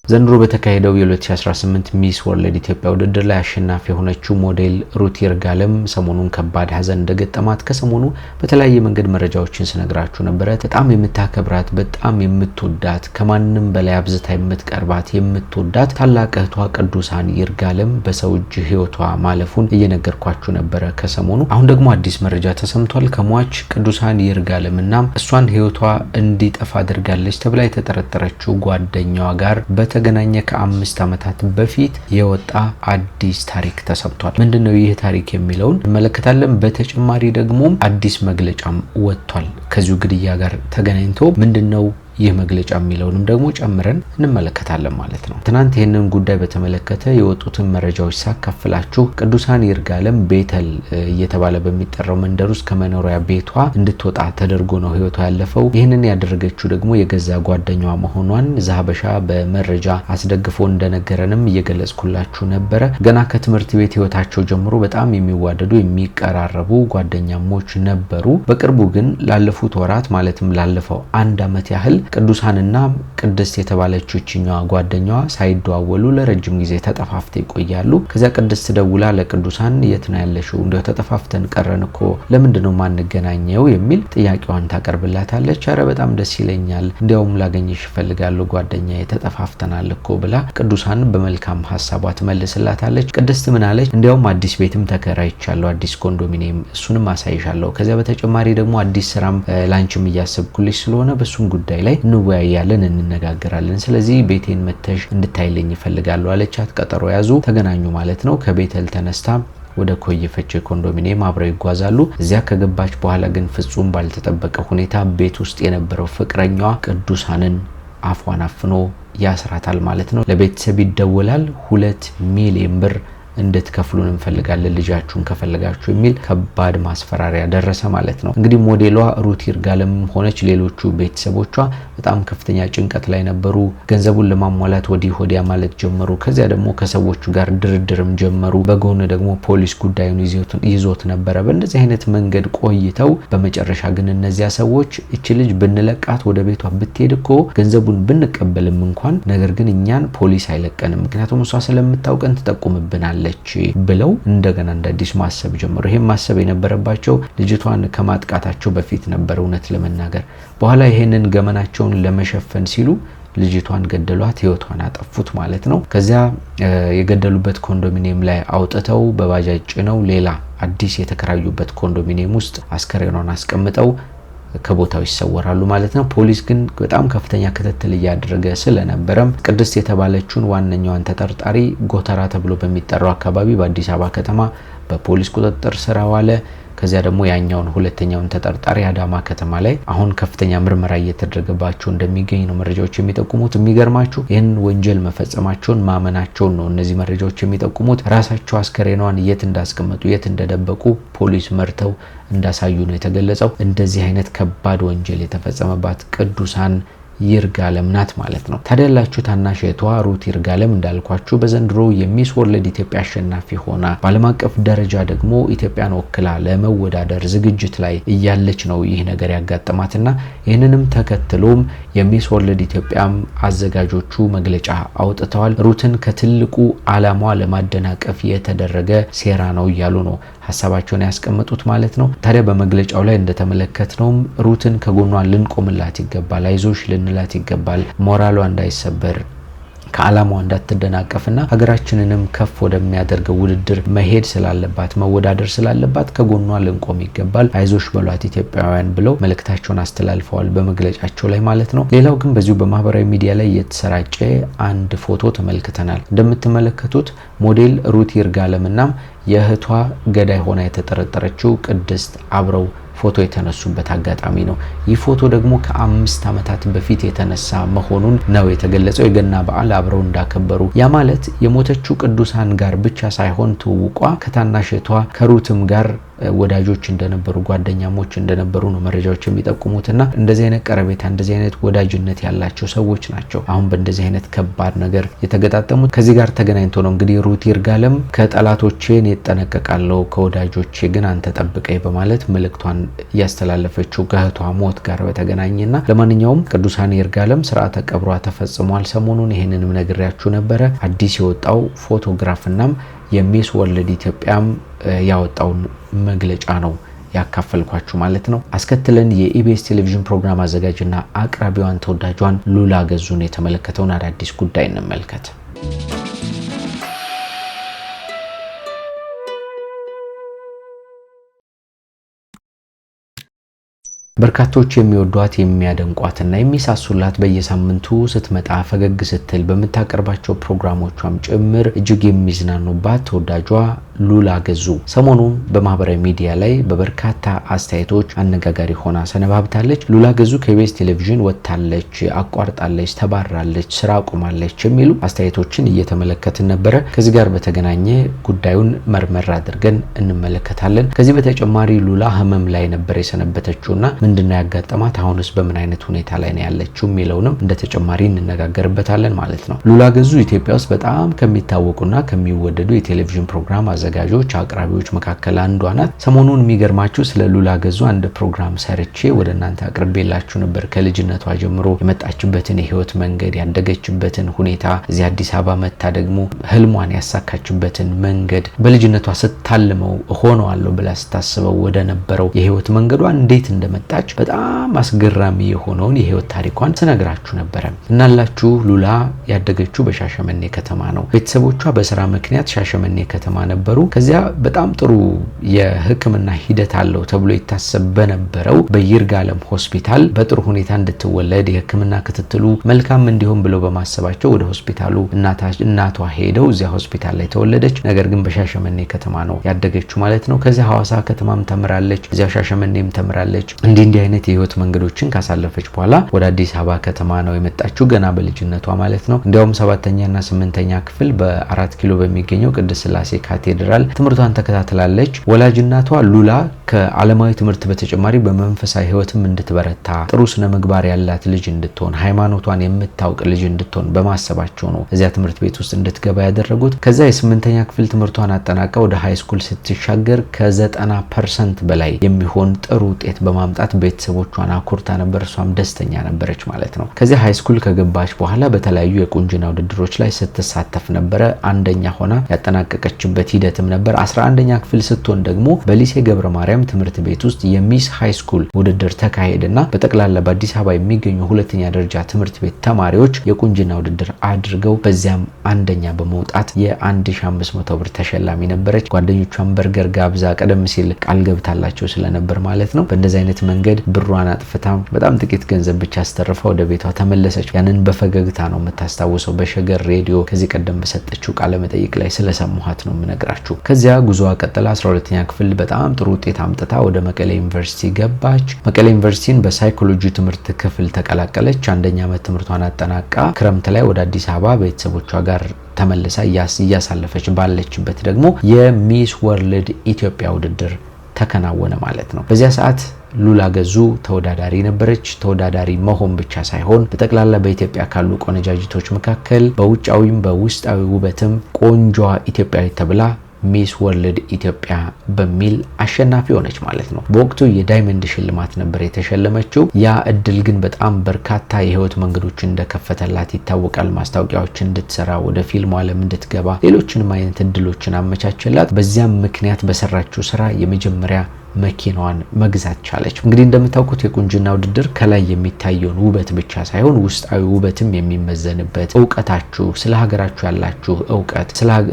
ዘንድሮ በተካሄደው የ2018 ሚስ ወርልድ ኢትዮጵያ ውድድር ላይ አሸናፊ የሆነችው ሞዴል ሩት ይርጋለም ሰሞኑን ከባድ ሀዘን እንደገጠማት ከሰሞኑ በተለያየ መንገድ መረጃዎችን ስነግራችሁ ነበር። በጣም የምታከብራት፣ በጣም የምትወዳት፣ ከማንም በላይ አብዝታ የምትቀርባት የምትወዳት ታላቅ እህቷ ቅዱሳን ይርጋለም በሰው እጅ ህይወቷ ማለፉን እየነገርኳችሁ ነበር ከሰሞኑ። አሁን ደግሞ አዲስ መረጃ ተሰምቷል። ከሟች ቅዱሳን ይርጋለምና እሷን ህይወቷ እንዲጠፋ አድርጋለች ተብላ የተጠረጠረችው ጓደኛዋ ጋር ተገናኘ ከ5 ዓመታት በፊት የወጣ አዲስ ታሪክ ተሰምቷል። ምንድነው ይህ ታሪክ የሚለውን እንመለከታለን። በተጨማሪ ደግሞ አዲስ መግለጫም ወጥቷል ከዚሁ ግድያ ጋር ተገናኝቶ ምንድነው ይህ መግለጫ የሚለውንም ደግሞ ጨምረን እንመለከታለን ማለት ነው። ትናንት ይህንን ጉዳይ በተመለከተ የወጡትን መረጃዎች ሳካፍላችሁ ቅዱሳን ይርጋለም ቤተል እየተባለ በሚጠራው መንደር ውስጥ ከመኖሪያ ቤቷ እንድትወጣ ተደርጎ ነው ህይወቷ ያለፈው። ይህንን ያደረገችው ደግሞ የገዛ ጓደኛዋ መሆኗን ዛሀበሻ በመረጃ አስደግፎ እንደነገረንም እየገለጽኩላችሁ ነበረ። ገና ከትምህርት ቤት ህይወታቸው ጀምሮ በጣም የሚዋደዱ የሚቀራረቡ ጓደኛሞች ነበሩ። በቅርቡ ግን ላለፉት ወራት ማለትም ላለፈው 1 ዓመት ያህል ቅዱሳንና ቅድስት የተባለችው እቺኛዋ ጓደኛዋ ሳይደዋወሉ ለረጅም ጊዜ ተጠፋፍተው ይቆያሉ። ከዛ ቅድስት ደውላ ለቅዱሳን የት ነው ያለሽው? እንደው ተጠፋፍተን ቀረን እኮ ለምንድነው ማንገናኘው የሚል ጥያቄዋን ታቀርብላታለች። አረ በጣም ደስ ይለኛል፣ እንዲያውም ላገኝሽ እፈልጋለሁ ጓደኛዬ፣ ተጠፋፍተናል እኮ ብላ ቅዱሳን በመልካም ሐሳቧ ትመልስላታለች። ቅድስት ምን አለች? እንዲያውም አዲስ ቤትም ተከራይቻለሁ፣ አዲስ ኮንዶሚኒየም፣ እሱንም አሳይሻለሁ። ከዛ በተጨማሪ ደግሞ አዲስ ስራም ላንቺም እያሰብኩልሽ ስለሆነ በሱም ጉዳይ ላይ እንወያያለን፣ እንነጋገራለን። ስለዚህ ቤቴን መተሽ እንድታይልኝ ይፈልጋለሁ አለቻት። ቀጠሮ ያዙ፣ ተገናኙ ማለት ነው። ከቤተል ተነስታ ወደ ኮዬ ፈቼ ኮንዶሚኒየም አብረው ይጓዛሉ። እዚያ ከገባች በኋላ ግን ፍጹም ባልተጠበቀ ሁኔታ ቤት ውስጥ የነበረው ፍቅረኛዋ ቅዱሳንን አፏን አፍኖ ያስራታል ማለት ነው። ለቤተሰብ ይደወላል። 2 ሚሊዮን ብር እንድትከፍሉን እንፈልጋለን ልጃችሁን ከፈለጋችሁ የሚል ከባድ ማስፈራሪያ ደረሰ ማለት ነው። እንግዲህ ሞዴሏ ሩት ይርጋለም ሆነች ሌሎቹ ቤተሰቦቿ በጣም ከፍተኛ ጭንቀት ላይ ነበሩ። ገንዘቡን ለማሟላት ወዲህ ወዲያ ማለት ጀመሩ። ከዚያ ደግሞ ከሰዎቹ ጋር ድርድርም ጀመሩ። በጎን ደግሞ ፖሊስ ጉዳዩን ይዞት ነበረ። በእንደዚህ አይነት መንገድ ቆይተው በመጨረሻ ግን እነዚያ ሰዎች እቺ ልጅ ብንለቃት ወደ ቤቷ ብትሄድ እኮ ገንዘቡን ብንቀበልም እንኳን ነገር ግን እኛን ፖሊስ አይለቀንም፣ ምክንያቱም እሷ ስለምታውቀን ትጠቁምብናል ብለው እንደገና እንደ አዲስ ማሰብ ጀመሩ። ይሄን ማሰብ የነበረባቸው ልጅቷን ከማጥቃታቸው በፊት ነበር እውነት ለመናገር። በኋላ ይሄንን ገመናቸውን ለመሸፈን ሲሉ ልጅቷን ገደሏት፣ ህይወቷን አጠፉት ማለት ነው። ከዚያ የገደሉበት ኮንዶሚኒየም ላይ አውጥተው በባጃጅ ጭነው ሌላ አዲስ የተከራዩበት ኮንዶሚኒየም ውስጥ አስከሬኗን አስቀምጠው ከቦታው ይሰወራሉ ማለት ነው። ፖሊስ ግን በጣም ከፍተኛ ክትትል እያደረገ ስለነበረም ቅድስት የተባለችውን ዋነኛዋን ተጠርጣሪ ጎተራ ተብሎ በሚጠራው አካባቢ በአዲስ አበባ ከተማ በፖሊስ ቁጥጥር ስር ዋለ። ከዚያ ደግሞ ያኛውን ሁለተኛውን ተጠርጣሪ አዳማ ከተማ ላይ አሁን ከፍተኛ ምርመራ እየተደረገባቸው እንደሚገኝ ነው መረጃዎች የሚጠቁሙት። የሚገርማችሁ ይህን ወንጀል መፈጸማቸውን ማመናቸውን ነው እነዚህ መረጃዎች የሚጠቁሙት። ራሳቸው አስከሬኗን የት እንዳስቀመጡ የት እንደደበቁ ፖሊስ መርተው እንዳሳዩ ነው የተገለጸው። እንደዚህ አይነት ከባድ ወንጀል የተፈጸመባት ቅዱሳን ይርጋለም ናት ማለት ነው። ታዲያላችሁ ታናሽ እህቷ ሩት ይርጋለም እንዳልኳችሁ በዘንድሮ የሚስ ወርልድ ኢትዮጵያ አሸናፊ ሆና በዓለም አቀፍ ደረጃ ደግሞ ኢትዮጵያን ወክላ ለመወዳደር ዝግጅት ላይ እያለች ነው ይህ ነገር ያጋጠማትና ይህንንም ተከትሎም የሚስ ወርልድ ኢትዮጵያም አዘጋጆቹ መግለጫ አውጥተዋል። ሩትን ከትልቁ ዓላማዋ ለማደናቀፍ የተደረገ ሴራ ነው እያሉ ነው ሐሳባቸውን ያስቀመጡት ማለት ነው። ታዲያ በመግለጫው ላይ እንደተመለከትነውም ሩትን ከጎኗ ልንቆምላት ይገባል፣ አይዞሽ ልንላት ይገባል፣ ሞራሏ እንዳይሰበር ከዓላማዋ እንዳትደናቀፍና ሀገራችንንም ከፍ ወደሚያደርገው ውድድር መሄድ ስላለባት መወዳደር ስላለባት ከጎኗ ልንቆም ይገባል፣ አይዞሽ በሏት ኢትዮጵያውያን ብለው መልእክታቸውን አስተላልፈዋል በመግለጫቸው ላይ ማለት ነው። ሌላው ግን በዚሁ በማህበራዊ ሚዲያ ላይ የተሰራጨ አንድ ፎቶ ተመልክተናል። እንደምትመለከቱት ሞዴል ሩት ይርጋለምና የእህቷ ገዳይ ሆና የተጠረጠረችው ቅድስት አብረው ፎቶ የተነሱበት አጋጣሚ ነው። ይህ ፎቶ ደግሞ ከ5 ዓመታት በፊት የተነሳ መሆኑን ነው የተገለጸው። የገና በዓል አብረው እንዳከበሩ ያ ማለት የሞተችው ቅዱሳን ጋር ብቻ ሳይሆን ትውውቋ ከታናሽቷ ከሩትም ጋር ወዳጆች እንደነበሩ ጓደኛሞች እንደነበሩ ነው መረጃዎች የሚጠቁሙትና እንደዚህ አይነት ቀረቤታ እንደዚህ አይነት ወዳጅነት ያላቸው ሰዎች ናቸው አሁን በእንደዚህ አይነት ከባድ ነገር የተገጣጠሙት። ከዚህ ጋር ተገናኝቶ ነው እንግዲህ ሩት ይርጋለም ከጠላቶቼን እጠነቀቃለሁ ከወዳጆቼ ግን አንተ ጠብቀኝ በማለት መልእክቷን ያስተላለፈችው ከእህቷ ሞት ጋር በተገናኘና ለማንኛውም ቅዱሳን ይርጋለም ስርዓተ ቀብሯ ተፈጽሟል። ሰሞኑን ይሄንንም ነግሬያችሁ ነበረ። አዲስ የወጣው ፎቶግራፍና የሚስ ወርልድ ኢትዮጵያም ያወጣውን መግለጫ ነው ያካፈልኳችሁ ማለት ነው። አስከትለን የኢቢኤስ ቴሌቪዥን ፕሮግራም አዘጋጅና አቅራቢዋን ተወዳጇን ሉላ ገዙን የተመለከተውን አዳዲስ ጉዳይ እንመልከት። በርካቶች የሚወዷት የሚያደንቋትና የሚሳሱላት በየሳምንቱ ስትመጣ ፈገግ ስትል በምታቀርባቸው ፕሮግራሞቿም ጭምር እጅግ የሚዝናኑባት ተወዳጇ ሉላ ገዙ ሰሞኑን በማህበራዊ ሚዲያ ላይ በበርካታ አስተያየቶች አነጋጋሪ ሆና ሰነባብታለች። ሉላ ገዙ ከኢቢኤስ ቴሌቪዥን ወጥታለች፣ አቋርጣለች፣ ተባራለች፣ ስራ አቁማለች የሚሉ አስተያየቶችን እየተመለከትን ነበረ። ከዚህ ጋር በተገናኘ ጉዳዩን መርመር አድርገን እንመለከታለን። ከዚህ በተጨማሪ ሉላ ህመም ላይ ነበር የሰነበተችውና ምንድነው ያጋጠማት፣ አሁንስ በምን አይነት ሁኔታ ላይ ነው ያለችው የሚለውንም እንደ ተጨማሪ እንነጋገርበታለን ማለት ነው። ሉላ ገዙ ኢትዮጵያ ውስጥ በጣም ከሚታወቁና ከሚወደዱ የቴሌቪዥን ፕሮግራም አዘጋጆች አቅራቢዎች መካከል አንዷ ናት። ሰሞኑን የሚገርማችሁ ስለ ሉላ ገዙ አንድ ፕሮግራም ሰርቼ ወደ እናንተ አቅርቤላችሁ ነበር። ከልጅነቷ ጀምሮ የመጣችበትን የህይወት መንገድ፣ ያደገችበትን ሁኔታ፣ እዚህ አዲስ አበባ መታ ደግሞ ህልሟን ያሳካችበትን መንገድ፣ በልጅነቷ ስታልመው ሆነዋለሁ ብላ ስታስበው ወደ ነበረው የህይወት መንገዷ እንዴት እንደመጣች በጣም አስገራሚ የሆነውን የህይወት ታሪኳን ስነግራችሁ ነበረ። እናላችሁ ሉላ ያደገችው በሻሸመኔ ከተማ ነው። ቤተሰቦቿ በስራ ምክንያት ሻሸመኔ ከተማ ነበሩ። ከዚያ በጣም ጥሩ የህክምና ሂደት አለው ተብሎ ይታሰብ በነበረው በይርጋለም ሆስፒታል በጥሩ ሁኔታ እንድትወለድ የህክምና ክትትሉ መልካም እንዲሆን ብለው በማሰባቸው ወደ ሆስፒታሉ እናቷ ሄደው እዚያ ሆስፒታል ላይ ተወለደች። ነገር ግን በሻሸመኔ ከተማ ነው ያደገችው ማለት ነው። ከዚያ ሐዋሳ ከተማም ተምራለች፣ እዚያ ሻሸመኔም ተምራለች። እንዲህ አይነት የህይወት መንገዶችን ካሳለፈች በኋላ ወደ አዲስ አበባ ከተማ ነው የመጣችው ገና በልጅነቷ ማለት ነው። እንዲያውም 7ኛና 8ኛ ክፍል በ4 ኪሎ በሚገኘው ቅድስት ሥላሴ ካቴድራል ትምህርቷን ተከታትላለች። ወላጅ እናቷ ሉላ ከዓለማዊ ትምህርት በተጨማሪ በመንፈሳዊ ህይወትም እንድትበረታ ጥሩ ስነ ምግባር ያላት ልጅ እንድትሆን ሃይማኖቷን የምታውቅ ልጅ እንድትሆን በማሰባቸው ነው እዚያ ትምህርት ቤት ውስጥ እንድትገባ ያደረጉት። ከዛ የ8ኛ ክፍል ትምህርቷን አጠናቃ ወደ ሃይ ስኩል ስትሻገር ከ90% በላይ የሚሆን ጥሩ ውጤት በማምጣት ቤተሰቦቿን አኩርታ ነበር። እሷም ደስተኛ ነበረች ማለት ነው። ከዚያ ሃይ ስኩል ከገባች በኋላ በተለያዩ የቁንጅና ውድድሮች ላይ ስትሳተፍ ነበረ። አንደኛ ሆና ያጠናቀቀችበት ሂደትም ነበር። 11ኛ ክፍል ስትሆን ደግሞ በሊሴ ገብረ ማርያም ትምህርት ቤት ውስጥ የሚስ ሃይ ስኩል ውድድር ተካሄደና በጠቅላላ በአዲስ አበባ የሚገኙ ሁለተኛ ደረጃ ትምህርት ቤት ተማሪዎች የቁንጅና ውድድር አድርገው በዚያም አንደኛ በመውጣት የ1500 ብር ተሸላሚ ነበረች። ጓደኞቿን በርገር ጋብዛ ቀደም ሲል ቃል ገብታላቸው ስለነበር ማለት ነው። በእንደዚህ አይነት መንገድ ብሯን አጥፍታ በጣም ጥቂት ገንዘብ ብቻ አስተርፋ ወደ ቤቷ ተመለሰች። ያንን በፈገግታ ነው የምታስታውሰው። በሸገር ሬዲዮ ከዚህ ቀደም በሰጠችው ቃለ መጠይቅ ላይ ስለሰማኋት ነው የምነግራችሁ። ከዚያ ጉዞዋ ቀጥላ 12ኛ ክፍል በጣም ጥሩ ውጤት አምጥታ ወደ መቀሌ ዩኒቨርሲቲ ገባች። መቀሌ ዩኒቨርሲቲን በሳይኮሎጂ ትምህርት ክፍል ተቀላቀለች። አንደኛ ዓመት ትምህርቷን አጠናቃ ክረምት ላይ ወደ አዲስ አበባ ቤተሰቦቿ ጋር ተመልሳ እያሳለፈች ባለችበት ደግሞ የሚስ ወርልድ ኢትዮጵያ ውድድር ተከናወነ ማለት ነው። በዚያ ሰዓት ሉላ ገዙ ተወዳዳሪ ነበረች። ተወዳዳሪ መሆን ብቻ ሳይሆን በጠቅላላ በኢትዮጵያ ካሉ ቆነጃጅቶች መካከል በውጫዊም በውስጣዊ ውበትም ቆንጆዋ ኢትዮጵያዊ ተብላ ሚስ ወርልድ ኢትዮጵያ በሚል አሸናፊ ሆነች ማለት ነው። በወቅቱ የዳይመንድ ሽልማት ነበር የተሸለመችው። ያ እድል ግን በጣም በርካታ የህይወት መንገዶችን እንደከፈተላት ይታወቃል። ማስታወቂያዎችን እንድትሰራ፣ ወደ ፊልሙ ዓለም እንድትገባ፣ ሌሎችንም አይነት እድሎችን አመቻቸላት። በዚያም ምክንያት በሰራችው ስራ የመጀመሪያ መኪናዋን መግዛት ቻለች። እንግዲህ እንደምታውቁት የቁንጅና ውድድር ከላይ የሚታየውን ውበት ብቻ ሳይሆን ውስጣዊ ውበትም የሚመዘንበት፣ እውቀታችሁ፣ ስለ ሀገራችሁ ያላችሁ እውቀት፣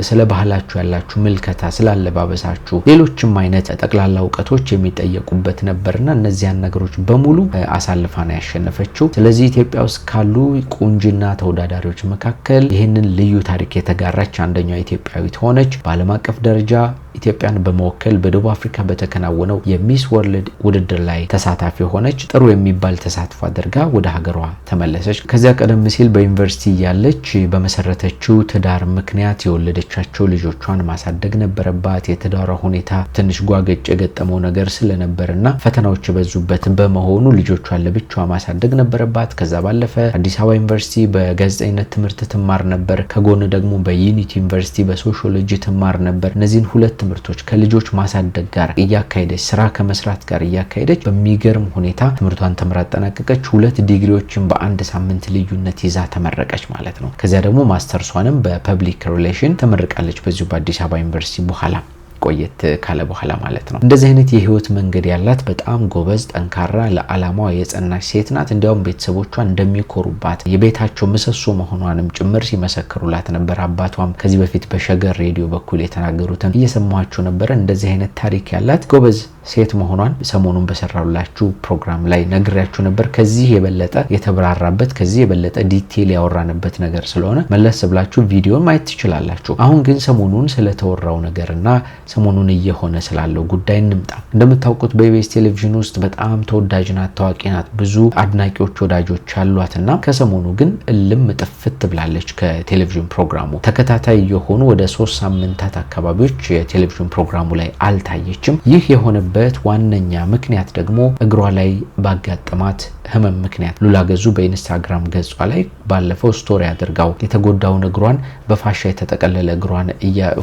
ስለ ባህላችሁ ያላችሁ ምልከታ፣ ስለ አለባበሳችሁ፣ ሌሎችም አይነት ጠቅላላ እውቀቶች የሚጠየቁበት ነበርና እነዚያን ነገሮች በሙሉ አሳልፋ ነው ያሸነፈችው። ስለዚህ ኢትዮጵያ ውስጥ ካሉ ቁንጅና ተወዳዳሪዎች መካከል ይህንን ልዩ ታሪክ የተጋራች አንደኛዋ ኢትዮጵያዊት ሆነች። በዓለም አቀፍ ደረጃ ኢትዮጵያን በመወከል በደቡብ አፍሪካ በተከናወነው የሚስ ወርልድ ውድድር ላይ ተሳታፊ ሆነች። ጥሩ የሚባል ተሳትፎ አድርጋ ወደ ሀገሯ ተመለሰች። ከዚያ ቀደም ሲል በዩኒቨርሲቲ ያለች በመሰረተችው ትዳር ምክንያት የወለደቻቸው ልጆቿን ማሳደግ ነበረባት። የትዳሯ ሁኔታ ትንሽ ጓገጭ የገጠመው ነገር ስለነበርና ፈተናዎች የበዙበት በመሆኑ ልጆቿን ለብቻዋ ማሳደግ ነበረባት። ከዛ ባለፈ አዲስ አበባ ዩኒቨርሲቲ በጋዜጠኝነት ትምህርት ትማር ነበር። ከጎን ደግሞ በዩኒቲ ዩኒቨርሲቲ በሶሺዮሎጂ ትማር ነበር። እነዚህን ሁለት ትምህርቶች ከልጆች ማሳደግ ጋር እያካሄደች ስራ ከመስራት ጋር እያካሄደች በሚገርም ሁኔታ ትምህርቷን ተምራ አጠናቀቀች። 2 ዲግሪዎችን በአንድ ሳምንት ልዩነት ይዛ ተመረቀች ማለት ነው። ከዚያ ደግሞ ማስተርሷንም በፐብሊክ ሪሌሽን ተመርቃለች በዚሁ በአዲስ አበባ ዩኒቨርሲቲ። በኋላ ቆየት ካለ በኋላ ማለት ነው። እንደዚህ አይነት የህይወት መንገድ ያላት በጣም ጎበዝ ጠንካራ ለዓላማዋ የጸናች ሴት ናት። እንዲያውም ቤተሰቦቿ እንደሚኮሩባት የቤታቸው ምሰሶ መሆኗንም ጭምር ሲመሰክሩላት ነበር። አባቷም ከዚህ በፊት በሸገር ሬዲዮ በኩል የተናገሩትን እየሰማችሁ ነበር። እንደዚህ አይነት ታሪክ ያላት ጎበዝ ሴት መሆኗን ሰሞኑን በሰራውላችሁ ፕሮግራም ላይ ነግሬያችሁ ነበር። ከዚህ የበለጠ የተብራራበት ከዚህ የበለጠ ዲቴል ያወራንበት ነገር ስለሆነ መለስ ብላችሁ ቪዲዮን ማየት ትችላላችሁ። አሁን ግን ሰሞኑን ስለተወራው ነገርና ሰሞኑን እየሆነ ስላለው ጉዳይ እንምጣ። እንደምታውቁት በኢቢኤስ ቴሌቪዥን ውስጥ በጣም ተወዳጅ ናት፣ ታዋቂ ናት፣ ብዙ አድናቂዎች ወዳጆች አሏትና ከሰሞኑ ግን እልም ጥፍት ብላለች ከቴሌቪዥን ፕሮግራሙ። ተከታታይ የሆኑ ወደ 3 ሳምንታት አካባቢዎች የቴሌቪዥን ፕሮግራሙ ላይ አልታየችም። ይህ የሆነበት ዋነኛ ምክንያት ደግሞ እግሯ ላይ ባጋጠማት ህመም ምክንያት ሉላ ገዙ በኢንስታግራም ገጿ ላይ ባለፈው ስቶሪ አድርጋው የተጎዳውን እግሯን በፋሻ የተጠቀለለ እግሯን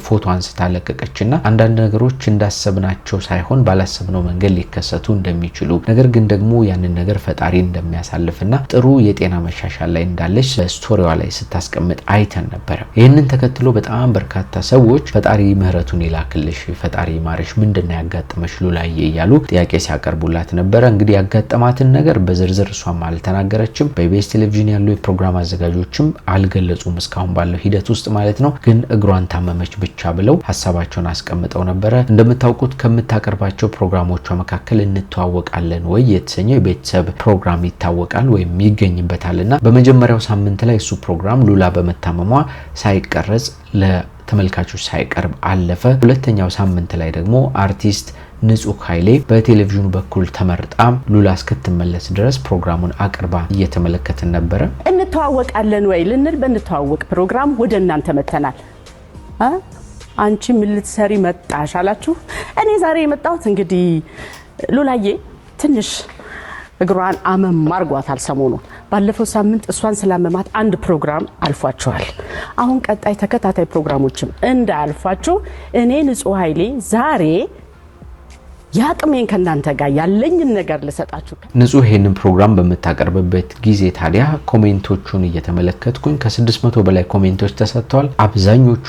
ፎቶ አንስታ ለቀቀችና አንዳንድ ነገሮች እንዳሰብናቸው ሳይሆን ባላሰብነው መንገድ ሊከሰቱ እንደሚችሉ ነገር ግን ደግሞ ያንን ነገር ፈጣሪ እንደሚያሳልፍና ጥሩ የጤና መሻሻል ላይ እንዳለች በስቶሪዋ ላይ ስታስቀምጥ አይተን ነበር። ይህንን ተከትሎ በጣም በርካታ ሰዎች ፈጣሪ ምህረቱን ይላክልሽ፣ ፈጣሪ ማርሽ፣ ምንድነው ያጋጠመሽ ሉላዬ እያሉ ጥያቄ ሲያቀርቡላት ነበር። እንግዲህ ያጋጠማትን ነገር በዝርዝር እሷም አልተናገረችም። በኢቢኤስ ቴሌቪዥን ያሉ የፕሮግራም አዘጋጆችም አልገለጹም እስካሁን ባለው ሂደት ውስጥ ማለት ነው። ግን እግሯን ታመመች ብቻ ብለው ሐሳባቸውን አስቀምጠው ነበር። እንደምታውቁት ከምታቀርባቸው ፕሮግራሞቿ መካከል እንተዋወቃለን ወይ የተሰኘው የቤተሰብ ፕሮግራም ይታወቃል ወይም ይገኝበታልና በመጀመሪያው ሳምንት ላይ እሱ ፕሮግራም ሉላ በመታመሟ ሳይቀረጽ ለተመልካቾች ሳይቀርብ አለፈ። ሁለተኛው ሳምንት ላይ ደግሞ አርቲስት ንጹህ ኃይሌ በቴሌቪዥኑ በኩል ተመርጣ ሉላ እስክትመለስ ድረስ ፕሮግራሙን አቅርባ እየተመለከትን ነበር። እንተዋወቃለን ወይ ልንል በእንተዋወቅ ፕሮግራም ወደ እናንተ መተናል። አንቺ ምን ልትሰሪ መጣሽ አላችሁ። እኔ ዛሬ የመጣሁት እንግዲህ ሉላዬ ትንሽ እግሯን አመም አርጓታል ሰሞኑን። ባለፈው ሳምንት እሷን ስላመማት አንድ ፕሮግራም አልፏቸዋል። አሁን ቀጣይ ተከታታይ ፕሮግራሞችም እንዳልፏቸው እኔ ንጹህ ኃይሌ ዛሬ ያቅሜን ከናንተ ጋር ያለኝን ነገር ልሰጣችሁ። ንጹህ ይሄንን ፕሮግራም በመታቀርብበት ጊዜ ታዲያ ኮሜንቶቹን እየተመለከትኩኝ ከ600 በላይ ኮሜንቶች ተሰጥተዋል። አብዛኞቹ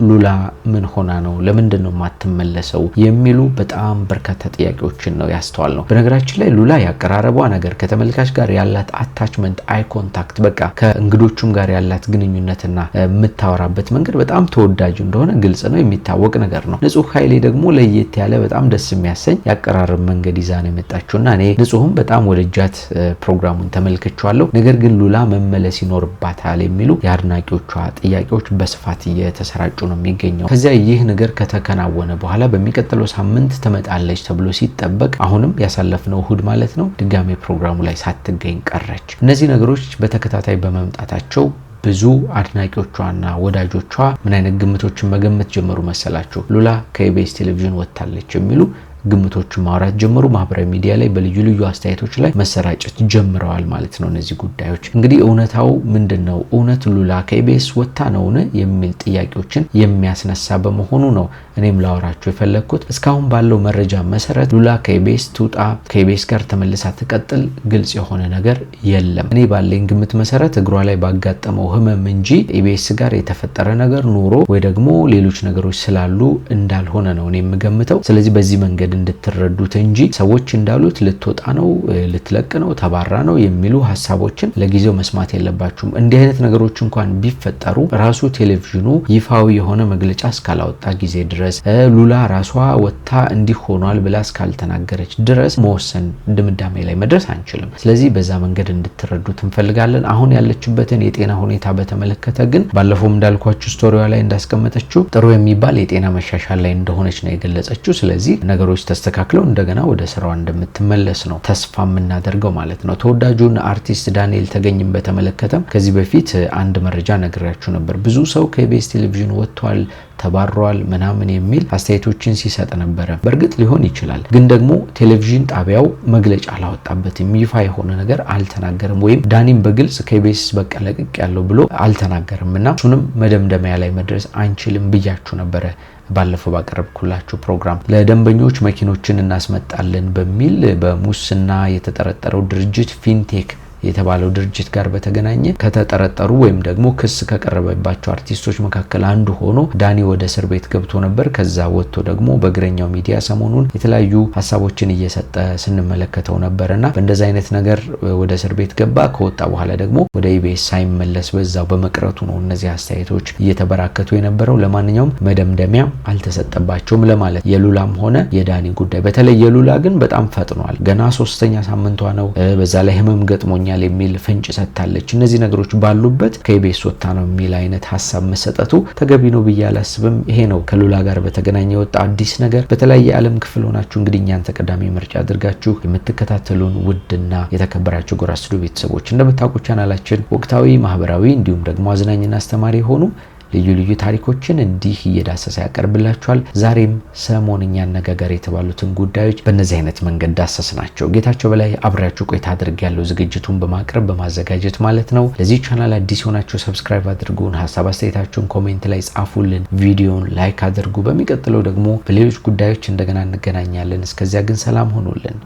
ሉላ ምን ሆና ነው ለምንድን ነው ማትመለሰው የሚሉ በጣም በርካታ ጥያቄዎችን ነው ያስተዋል ነው። በነገራችን ላይ ሉላ ያቀራረቧ ነገር ከተመልካች ጋር ያላት አታችመንት አይ ኮንታክት በቃ ከእንግዶቹም ጋር ያላት ግንኙነትና የምታወራበት መንገድ በጣም ተወዳጅ እንደሆነ ግልጽ ነው፣ የሚታወቅ ነገር ነው። ንጹህ ኃይሌ ደግሞ ለየት ያለ በጣም ደስ የሚያሰኝ ያቀራረብ መንገድ ይዛ ነው የመጣችውና እኔ ንጹህም በጣም ወደጃት ፕሮግራሙን ተመልክቻለሁ። ነገር ግን ሉላ መመለስ ይኖርባታል የሚሉ የአድናቂዎቿ ጥያቄዎች በስፋት እየተሰራጩ ነው የሚገኘው። ከዚያ ይህ ነገር ከተከናወነ በኋላ በሚቀጥለው ሳምንት ትመጣለች ተብሎ ሲጠበቅ አሁንም ያሳለፍነው እሁድ ማለት ነው ድጋሜ ፕሮግራሙ ላይ ሳትገኝ ቀረች። እነዚህ ነገሮች በተከታታይ በመምጣታቸው ብዙ አድናቂዎቿና ወዳጆቿ ምን አይነት ግምቶችን መገመት ጀመሩ መሰላችሁ? ሉላ ከኢቢኤስ ቴሌቪዥን ወጣለች የሚሉ ግምቶችን ማውራት ጀመሩ። ማህበራዊ ሚዲያ ላይ በልዩ ልዩ አስተያየቶች ላይ መሰራጨት ጀምረዋል ማለት ነው። እነዚህ ጉዳዮች እንግዲህ እውነታው ምንድነው? እውነት ሉላ ከኢቢኤስ ወጣ ነውን የሚል ጥያቄዎችን የሚያስነሳ በመሆኑ ነው እኔም ላወራችሁ የፈለኩት። እስካሁን ባለው መረጃ መሰረት ሉላ ከኢቢኤስ ትውጣ ከኢቢኤስ ጋር ተመልሳ ትቀጥል ግልጽ የሆነ ነገር የለም። እኔ ባለኝ ግምት መሰረት እግሯ ላይ ባጋጠመው ህመም እንጂ ኢቢኤስ ጋር የተፈጠረ ነገር ኑሮ ወይ ደግሞ ሌሎች ነገሮች ስላሉ እንዳልሆነ ነው እኔ የምገምተው። ስለዚህ በዚህ መንገድ እንድትረዱት እንጂ ሰዎች እንዳሉት ልትወጣ ነው ልትለቅ ነው ተባራ ነው የሚሉ ሀሳቦችን ለጊዜው መስማት የለባችሁም። እንዲህ አይነት ነገሮች እንኳን ቢፈጠሩ ራሱ ቴሌቪዥኑ ይፋዊ የሆነ መግለጫ እስካላወጣ ጊዜ ድረስ ሉላ ራሷ ወጥታ እንዲሆኗል ብላ እስካልተናገረች ድረስ መወሰን ድምዳሜ ላይ መድረስ አንችልም። ስለዚህ በዛ መንገድ እንድትረዱት እንፈልጋለን። አሁን ያለችበትን የጤና ሁኔታ በተመለከተ ግን ባለፈው እንዳልኳችሁ ስቶሪዋ ላይ እንዳስቀመጠችው ጥሩ የሚባል የጤና መሻሻል ላይ እንደሆነች ነው የገለጸችው። ስለዚህ ነገሮች ተስተካክለው እንደገና ወደ ስራዋ እንደምትመለስ ነው ተስፋ የምናደርገው ማለት ነው። ተወዳጁን አርቲስት ዳንኤል ተገኝን በተመለከተም ከዚህ በፊት አንድ መረጃ ነግሬያችሁ ነበር። ብዙ ሰው ከኢቢኤስ ቴሌቪዥን ወጥቷል ተባሯል ምናምን የሚል አስተያየቶችን ሲሰጥ ነበር። በእርግጥ ሊሆን ይችላል፣ ግን ደግሞ ቴሌቪዥን ጣቢያው መግለጫ አላወጣበትም፣ ይፋ የሆነ ነገር አልተናገርም፣ ወይም ዳኒም በግልጽ ከኢቢኤስ በቃ ለቅቅ ያለው ብሎ አልተናገርምና እሱንም መደምደሚያ ላይ መድረስ አንችልም ብያችሁ ነበረ። ባለፈው ባቀረብኩላችሁ ፕሮግራም ለደንበኞች መኪኖችን እናስመጣለን በሚል በሙስና የተጠረጠረው ድርጅት ፊንቴክ የተባለው ድርጅት ጋር በተገናኘ ከተጠረጠሩ ወይም ደግሞ ክስ ከቀረበባቸው አርቲስቶች መካከል አንዱ ሆኖ ዳኒ ወደ እስር ቤት ገብቶ ነበር። ከዛ ወጥቶ ደግሞ በእግረኛው ሚዲያ ሰሞኑን የተለያዩ ሀሳቦችን እየሰጠ ስንመለከተው ነበርና በእንደዛ አይነት ነገር ወደ እስር ቤት ገባ። ከወጣ በኋላ ደግሞ ወደ ኢቢኤስ ሳይመለስ በዛው በመቅረቱ ነው እነዚህ አስተያየቶች እየተበራከቱ የነበረው። ለማንኛውም መደምደሚያ አልተሰጠባቸውም ለማለት የሉላም ሆነ የዳኒ ጉዳይ። በተለይ የሉላ ግን በጣም ፈጥኗል። ገና 3ኛ ሳምንቷ ነው። በዛ ላይ ህመም ገጥሞኛል የሚል ፍንጭ ሰጥታለች። እነዚህ ነገሮች ባሉበት ከኢቢኤስ ወጣ ነው የሚል አይነት ሀሳብ መሰጠቱ ተገቢ ነው ብዬ አላስብም። ይሄ ነው ከሉላ ጋር በተገናኘ የወጣ አዲስ ነገር። በተለያየ ዓለም ክፍል ሆናችሁ እንግዲህ እኛን ተቀዳሚ ምርጫ አድርጋችሁ የምትከታተሉን ውድና የተከበራችሁ ጎራ ስቱዲዮ ቤተሰቦች እንደምታውቁ ቻናላችን ወቅታዊ፣ ማህበራዊ እንዲሁም ደግሞ አዝናኝና አስተማሪ ሆኑ ልዩ ልዩ ታሪኮችን እንዲህ እየዳሰሰ ያቀርብላችኋል። ዛሬም ሰሞንኛ አነጋጋሪ የተባሉትን ጉዳዮች በእነዚህ አይነት መንገድ ዳሰስናቸው። ጌታቸው በላይ አብሬያችሁ ቆይታ አድርጌያለሁ፣ ዝግጅቱን በማቅረብ በማዘጋጀት ማለት ነው። ለዚህ ቻናል አዲስ ሆናችሁ ሰብስክራይብ አድርጉን፣ ሀሳብ አስተያየታችሁን ኮሜንት ላይ ጻፉልን፣ ቪዲዮን ላይክ አድርጉ። በሚቀጥለው ደግሞ በሌሎች ጉዳዮች እንደገና እንገናኛለን። እስከዚያ ግን ሰላም ሆኑልን።